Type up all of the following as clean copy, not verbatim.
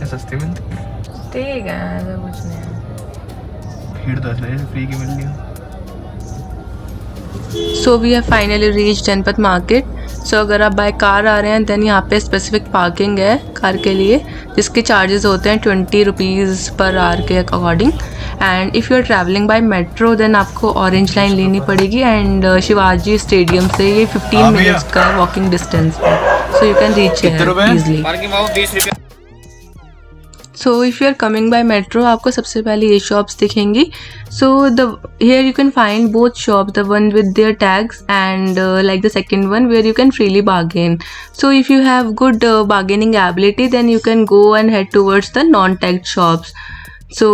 सस्ते मिलते ठीक है, ऐसा कुछ नहीं है। भीड़ तो ऐसा फ्री की मिल रही है। So we have finally reach Janpath market. So अगर आप बाय कार आ रहे हैं देन यहाँ पे स्पेसिफिक पार्किंग है कार के लिए, जिसके चार्जेस होते हैं 20 रुपीज़ पर आवर के according. And if you are travelling by metro then आपको ऑरेंज लाइन लेनी पड़ेगी। एंड शिवाजी स्टेडियम से ये 15 मिनट्स का वॉकिंग डिस्टेंस है, so you can reach easily. So if you are coming by metro आपको सबसे पहले ये शॉप्स दिखेंगी। So the here you can find both shops, the one with their tags and like the second one where you can freely bargain. So if you have good bargaining ability then you can go and head towards the non-tagged shops. So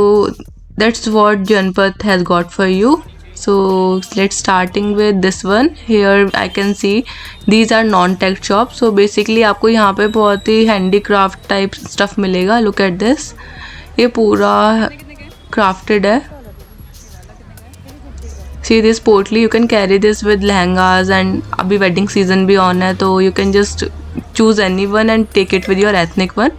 that's what Janpath has got for you. So let's starting with this one. Here I can see these are non-tagged shops. So basically आपको यहाँ पे बहुत ही handicraft type stuff मिलेगा. Look at this. ये पूरा crafted है. See this portly, you can carry this with lehengas and अभी wedding season भी on है तो you can just choose anyone and take it with your ethnic one.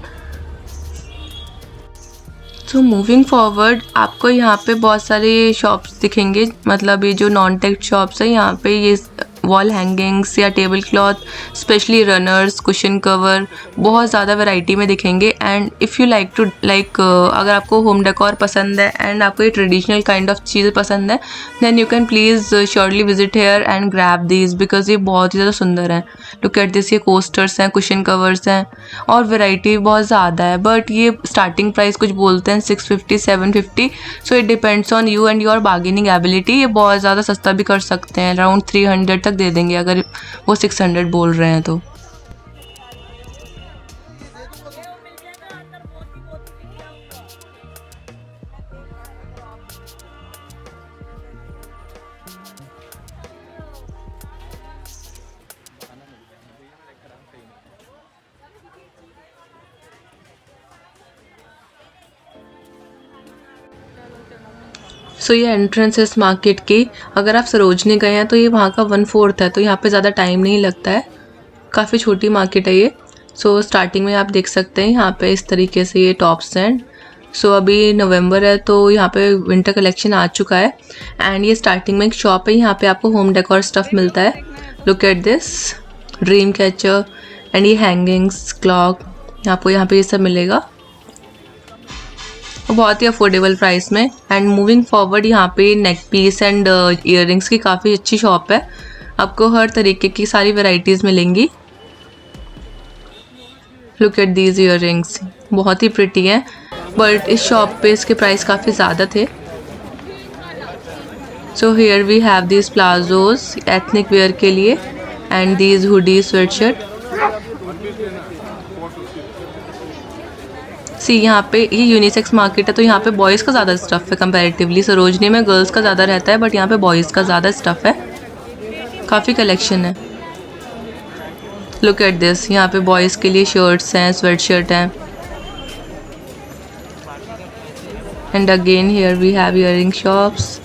So moving forward आपको यहाँ पे बहुत सारे शॉप्स दिखेंगे, मतलब ये जो नॉन टेक्ड शॉप्स है यहाँ पे ये वॉल हैंगिंग्स या table cloth, specially runners, cushion cover, बहुत ज़्यादा वैरायटी में दिखेंगे। And if you like to अगर आपको होम डेकोर पसंद है एंड आपको ये ट्रेडिशनल काइंड ऑफ चीज़ें पसंद है then you can please surely visit here and grab these because ये बहुत ही ज़्यादा सुंदर हैं। लुक एट दिस, ये कोस्टर्स हैं, कुशन कवर्स हैं और वैरायटी बहुत ज़्यादा है। बट ये स्टार्टिंग प्राइस कुछ बोलते हैं 650 750, so it depends on you and your bargaining ability. ये बहुत ज़्यादा सस्ता भी कर सकते हैं, अराउंड 300 तक दे देंगे अगर वो 600 बोल रहे हैं तो। सो ये एंट्रेंस है इस मार्केट की। अगर आप सरोजनी गए हैं तो ये वहाँ का 1/4 है, तो यहाँ पे ज़्यादा टाइम नहीं लगता है। काफ़ी छोटी मार्केट है ये। सो स्टार्टिंग में आप देख सकते हैं यहाँ पे इस तरीके से ये टॉप्स हैं। सो अभी नवंबर है तो यहाँ पे विंटर कलेक्शन आ चुका है। एंड ये स्टार्टिंग में एक शॉप है, यहाँ पे आपको होम डेकोर स्टफ मिलता है। Look at this, dream catcher and ये हैंगिंग्स, क्लॉक, आपको यहाँ पे ये सब मिलेगा बहुत ही अफोर्डेबल प्राइस में। एंड मूविंग फॉरवर्ड यहाँ पे नेक पीस एंड ईयररिंग्स की काफ़ी अच्छी शॉप है, आपको हर तरीके की सारी वैरायटीज़ मिलेंगी। लुक एट दीज ईयररिंग्स, बहुत ही प्रिटी हैं, बट इस शॉप पे इसके प्राइस काफ़ी ज़्यादा थे। So here we have these palazzos ethnic wear के लिए and these hoodie sweatshirt. See यहाँ पे ये यूनिसेक्स मार्केट है तो यहाँ पे बॉयज़ का ज़्यादा स्टफ़ है कंपैरेटिवली। सरोजनी में गर्ल्स का ज़्यादा रहता है बट यहाँ पे बॉयज़ का ज़्यादा स्टफ़ है, काफ़ी कलेक्शन है। लुक एट दिस, यहाँ पे बॉयज़ के लिए शर्ट्स हैं, स्वेट शर्ट हैं। And again here we have earring shops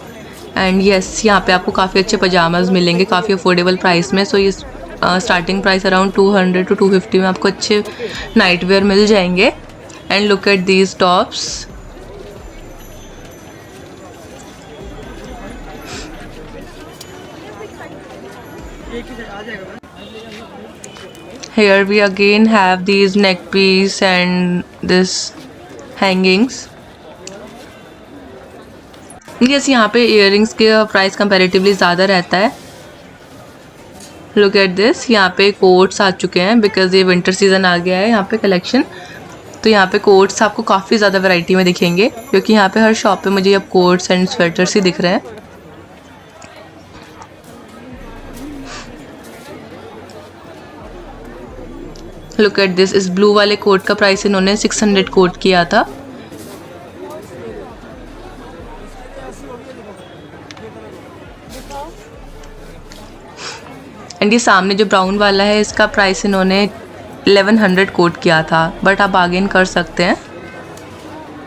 and yes यहाँ पे आपको काफ़ी अच्छे पजामाज मिलेंगे काफ़ी अफोर्डेबल प्राइस में। सो ये स्टार्टिंग प्राइस अराउंड 200 to 250 में आपको अच्छे नाइट वेयर मिल जाएंगे। And look at these tops. Here we again have these neck piece and this hangings. Yes, यहाँ पे earrings के प्राइस comparatively ज़्यादा रहता है। Look at this, यहाँ पे कोट्स आ चुके हैं बिकॉज ये विंटर सीजन आ गया है यहाँ पे कलेक्शन। तो यहाँ पे कोट्स आपको काफ़ी ज़्यादा वैरायटी में दिखेंगे क्योंकि यहाँ पे हर शॉप पे मुझे अब कोट्स एंड स्वेटर्स ही दिख रहे हैं। लुक एट दिस, इस ब्लू वाले कोट का प्राइस इन्होंने 600 कोट किया था। एंड ये सामने जो ब्राउन वाला है इसका प्राइस इन्होंने 1100 कोट किया था, बट आप बार्गेन कर सकते हैं।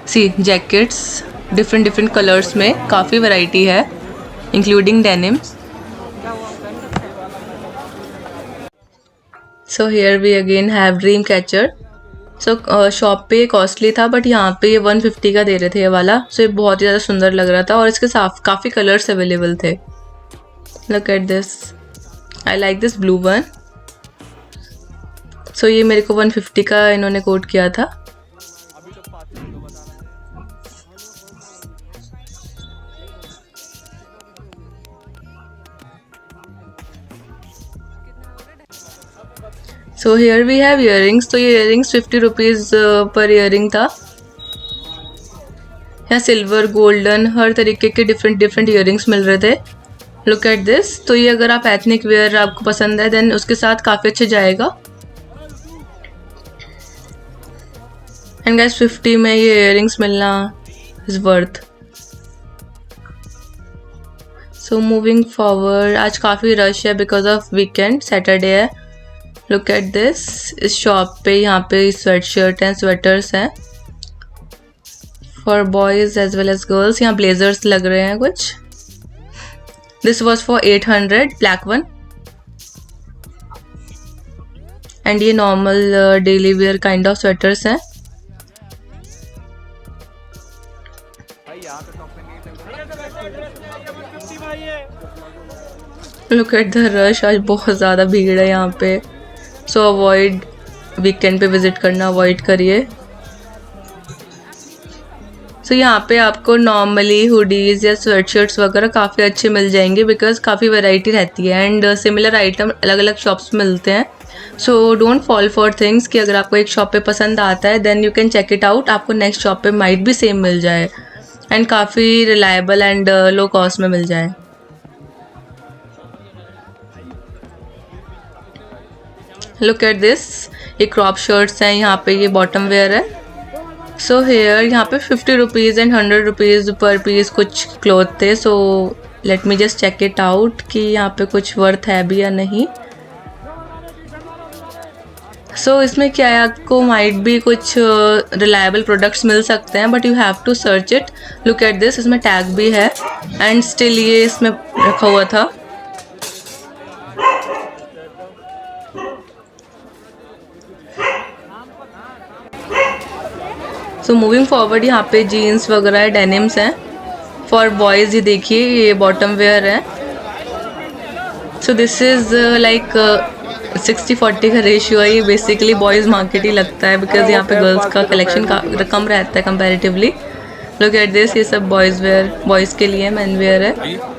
सी जैकेट्स डिफरेंट कलर्स में काफ़ी वैरायटी है, including denims. So here we again have dream catcher. So shop पे कॉस्टली था, बट यहाँ पे ये 150 का दे रहे थे ये वाला। सो ये बहुत ही ज़्यादा सुंदर लग रहा था और इसके काफ़ी कलर्स अवेलेबल थे। Look at this, I like this blue one. So ये मेरे को 150 का इन्होंने कोट किया था। So here we have earrings. तो ये ईयरिंग्स 50 रुपीज़ पर ईयरिंग था। यहाँ सिल्वर, गोल्डन, हर तरीके के डिफरेंट ईयरिंग्स मिल रहे थे। Look at this. तो ये अगर आप एथनिक वेयर आपको पसंद है देन उसके साथ काफ़ी अच्छा जाएगा। एंड गाइस 50 में ये ईयरिंग्स मिलना is worth. So moving forward, आज काफ़ी रश है बिकॉज ऑफ वीकेंड, सैटरडे है। Look at this. इस शॉप पे यहाँ पे स्वेट शर्ट हैं, स्वेटर्स हैं for boys as well as girls. यहाँ ब्लेजर्स लग रहे हैं कुछ। This was for 800, black one. And ये normal daily wear kind of sweaters हैं। लुक एट द रश, आज बहुत ज़्यादा भीड़ है यहाँ पे। सो अवॉइड, वीकेंड पे विजिट करना अवॉइड करिए। सो यहाँ पे आपको नॉर्मली हुडीज़ या स्वेटशर्ट्स वगैरह काफ़ी अच्छे मिल जाएंगे बिकॉज काफ़ी वैरायटी रहती है एंड सिमिलर आइटम अलग अलग शॉप्स में मिलते हैं। So don't fall for things कि अगर आपको एक शॉप पे पसंद आता है then you can check it out, आपको नेक्स्ट शॉप पे माइट भी सेम मिल जाए एंड काफ़ी रिलायबल एंड लो कॉस्ट में मिल जाए। लुक एट दिस, ये क्रॉप शर्ट्स हैं, यहाँ पे ये बॉटम वेयर है। सो हेयर यहाँ पे 50 rupees and 100 rupees per piece कुछ क्लोथ थे। So let me just check it out कि यहाँ पे कुछ वर्थ है भी या नहीं। सो इसमें क्या है, आपको माइट भी कुछ रिलायबल प्रोडक्ट्स मिल सकते हैं but you have to search it. Look at this, इसमें टैग भी है एंड स्टिल ये इसमें रखा हुआ था। सो मूविंग फॉरवर्ड, यहाँ पे जीन्स वगैरह डेनिम्स हैं फॉर बॉयज़। ये देखिए ये बॉटम वेयर है। सो दिस इज़ लाइक 60-40 का रेशियो है। ये बेसिकली बॉयज़ मार्केट ही लगता है बिकॉज यहाँ पे गर्ल्स का कलेक्शन कम रहता है कंपैरेटिवली। लुक एट दिस, ये सब बॉयज़ वेयर, बॉयज़ के लिए मैन वेयर है।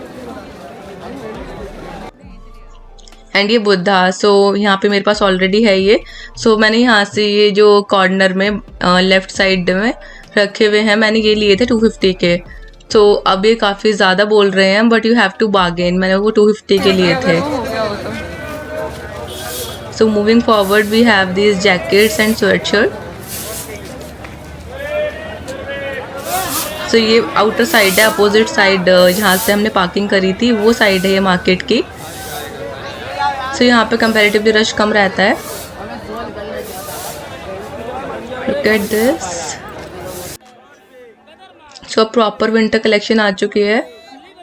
एंड ये बुद्धा, सो यहाँ पे मेरे पास ऑलरेडी है ये। सो मैंने यहाँ से ये जो कॉर्नर में लेफ़्ट साइड में रखे हुए हैं, मैंने ये लिए थे 250 के। तो अब ये काफ़ी ज़्यादा बोल रहे हैं but you have to bargain, मैंने वो 250 के लिए थे। So moving forward we have these jackets and sweatshirt. So ये आउटर साइड है, अपोजिट साइड जहाँ से हमने पार्किंग करी थी वो साइड है ये मार्केट की। सो यहाँ पे कंपैरेटिवली रश कम रहता है। Look at this. So proper winter collection आ चुकी है।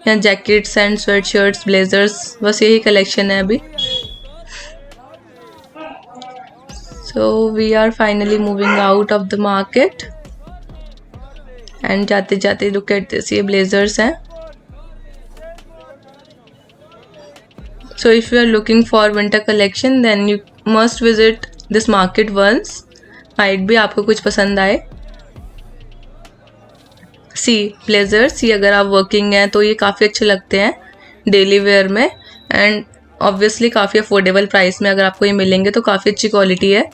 यहाँ jackets and sweatshirts, blazers, बस यही कलेक्शन है अभी। So we are finally moving out of the market and जाते जाते लुक एट दिस, ये ब्लेजर्स हैं। So if you are looking for winter collection then you must visit this market once, might भी आपको कुछ पसंद आए। सी ब्लेजर्स, ये अगर आप वर्किंग हैं तो ये काफ़ी अच्छे लगते हैं डेली वेयर में एंड ऑब्वियसली काफ़ी अफोर्डेबल प्राइस में अगर आपको ये मिलेंगे तो काफ़ी अच्छी क्वालिटी है।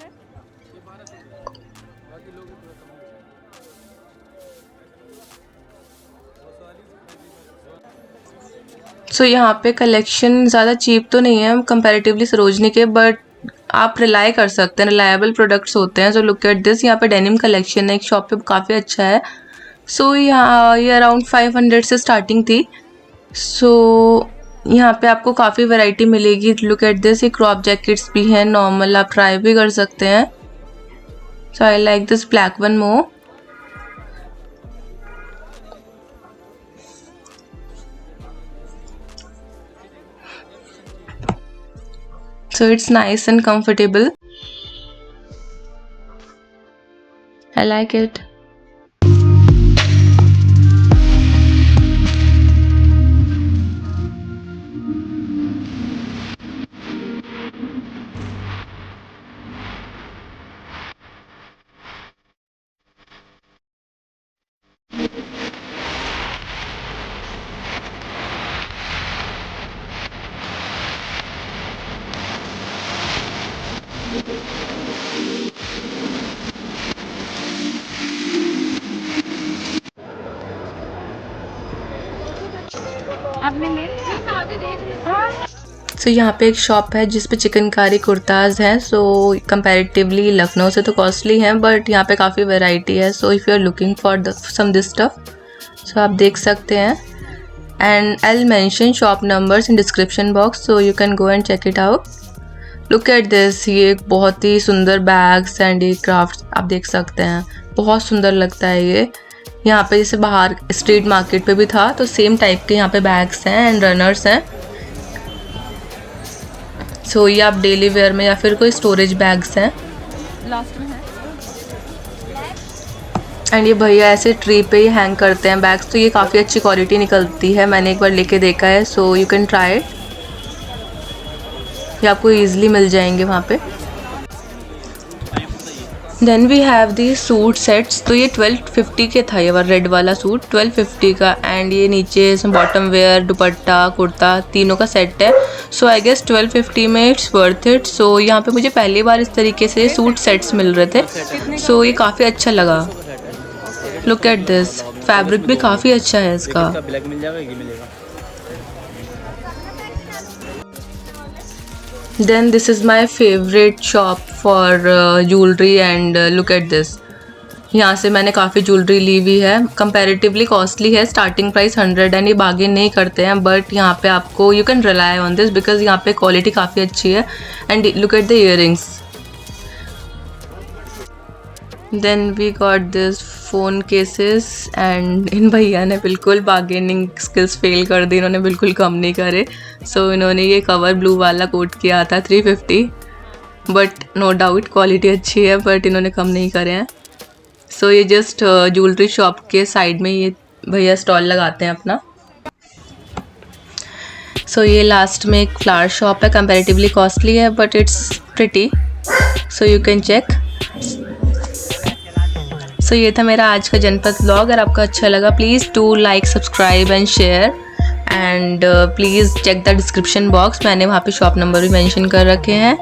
सो यहाँ पे कलेक्शन ज़्यादा चीप तो नहीं है कंपैरेटिवली सरोजनी के, बट आप रिलाई कर सकते हैं, रिलायबल प्रोडक्ट्स होते हैं। सो लुक एट दिस, यहाँ पे डेनिम कलेक्शन है एक शॉप पे, काफ़ी अच्छा है। सो यहाँ ये अराउंड 500 से स्टार्टिंग थी। सो यहाँ पे आपको काफ़ी वैरायटी मिलेगी। लुक एट दिस, ये क्रॉप जैकेट्स भी हैं, नॉर्मल आप ट्राई भी कर सकते हैं। So I like this black one more. So it's nice and comfortable. I like it. So यहाँ पे एक शॉप है जिस पे चिकनकारी कुर्ताज़ हैं। सो कंपैरेटिवली लखनऊ से तो कॉस्टली हैं, बट यहाँ पे काफ़ी वैरायटी है। So if you are looking for some this stuff, so आप देख सकते हैं। And I will mention shop numbers in description box, so you can go and check it out. Look at this, ये एक बहुत ही सुंदर bags and ये crafts आप देख सकते हैं, बहुत सुंदर लगता है ये। यहाँ पे जैसे बाहर स्ट्रीट मार्केट पे भी था, तो सेम टाइप के यहाँ पे बैग्स हैं एंड रनर्स हैं। सो ये आप डेली वेयर में या फिर कोई स्टोरेज बैग्स हैं। लास्ट में है। एंड ये भैया ऐसे ट्री पे ही हैंग करते हैं बैग्स, तो ये काफ़ी अच्छी क्वालिटी निकलती है। मैंने एक बार लेके देखा है, so you can try it. ये आपको ईजिली मिल जाएंगे वहाँ पे। Then we have the suit sets. तो ये 1250 के था, ये वाला रेड वाला सूट 1250 का। एंड ये नीचे बॉटम वेयर, दुपट्टा, कुर्ता तीनों का सेट है। सो आई गेस 1250 में इट्स वर्थ इट। सो यहाँ पे मुझे पहली बार इस तरीके से सूट सेट्स मिल रहे थे, सो ये काफ़ी अच्छा लगा। लुक एट दिस, फैब्रिक भी काफ़ी अच्छा है इसका। Then this is my favorite shop for jewelry and look at this. यहाँ से मैंने काफ़ी ज्वेलरी ली हुई है। कंपैरेटिवली कॉस्टली है, स्टार्टिंग प्राइस 100 एंड ये बार्गेन नहीं करते हैं, बट यहाँ पे आपको you can rely on this because यहाँ पे क्वालिटी काफ़ी अच्छी है। And look at the earrings. Then we got this phone cases and इन भैया ने बिल्कुल बार्गेनिंग स्किल्स फेल कर दी, इन्होंने बिल्कुल कम नहीं करे। सो इन्होंने ये कवर ब्लू वाला कोट किया था 350, बट नो डाउट क्वालिटी अच्छी है, बट इन्होंने कम नहीं करे हैं। सो ये जस्ट ज्वेलरी शॉप के साइड में ये भैया स्टॉल लगाते हैं अपना। सो ये लास्ट में एक फ्लावर शॉप है, कंपैरेटिवली कॉस्टली है but it's pretty, so you can check. So ये था मेरा आज का जनपद व्लॉग। अगर आपको अच्छा लगा please do like, subscribe and share and please check the description box, मैंने वहाँ पे शॉप नंबर भी मेंशन कर रखे हैं।